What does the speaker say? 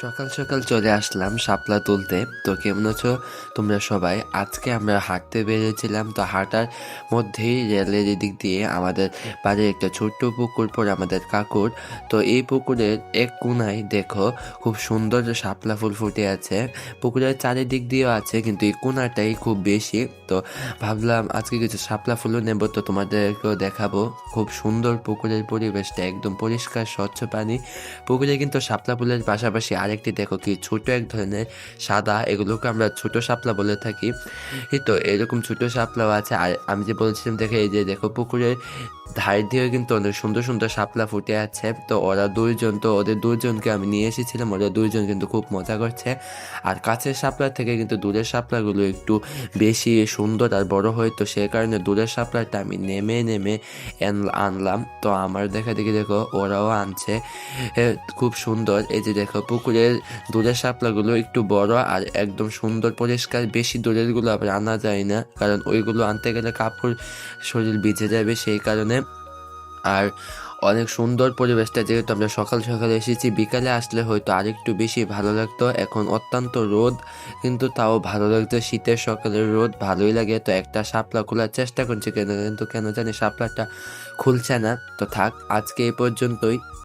সকাল সকাল চলে আসলাম শাপলা তুলতে। তো কেমন আছো তোমরা সবাই? আজকে আমরা হাঁটতে বেরিয়েছিলাম। তো হাঁটার মধ্যেই রেলের এদিক দিয়ে আমাদের বাড়ির একটা ছোট্ট পুকুর পড়ে আমাদের কাকুর। তো এই পুকুরের এক কোনায় দেখো খুব সুন্দর শাপলা ফুল ফুটে আছে। পুকুরের চারিদিক দিয়েও আছে কিন্তু এই কোনাটাই খুব বেশি। তো ভাবলাম আজকে কিছু শাপলা ফুলও নেব, তো তোমাদেরকেও দেখাবো। খুব সুন্দর পুকুরের পরিবেশটা, একদম পরিষ্কার স্বচ্ছ পানি। পুকুরে কিন্তু শাপলা ফুলের পাশাপাশি আরেকটি দেখো কি ছোট এক ধরনের সাদা, এগুলোকে আমরা ছোট শাপলা বলে থাকি। এই তো এরকম ছোট শাপলাও আছে। আর আমি যে বলছিলাম দেখো, এই যে দেখো পুকুরের ধার দিয়েও কিন্তু অনেক সুন্দর সুন্দর শাপলা ফুটে আছে। তো ওরা দুইজন, তো ওদের দুইজনকে আমি নিয়ে এসেছিলাম, ওরা দুইজন কিন্তু খুব মজা করছে। আর কাছের শাপলা থেকে কিন্তু দূরের শাপলাগুলো একটু বেশি সুন্দর আর বড় হয়, তো সেই কারণে দূরের শাপলাটা আমি নেমে নেমে আনলাম। তো আমার দেখা দেখি দেখো ওরাও আনছে। খুব সুন্দর। এই যে দেখো পুকুরের দূরের শাপলাগুলো একটু বড় আর একদম সুন্দর পরিষ্কার। বেশি দূরের গুলো আবার আনা যায় না, কারণ ওইগুলো আনতে গেলে কাপড় শরীর ভিজে যাবে, সেই কারণে। আর অনেক সুন্দর পরিবেশটা, যেহেতু আমরা সকাল সকালে এসেছি, বিকালে আসলে হয়তো আরেকটু বেশি ভালো লাগতো। এখন অত্যন্ত রোদ, কিন্তু তাও ভালো লাগতো। শীতের সকালের রোদ ভালোই লাগে। তো একটা শাপলা খোলার চেষ্টা করছি কিন্তু কেন জানি শাপলাটা খুলছে না। তো থাক, আজকে এই পর্যন্তই।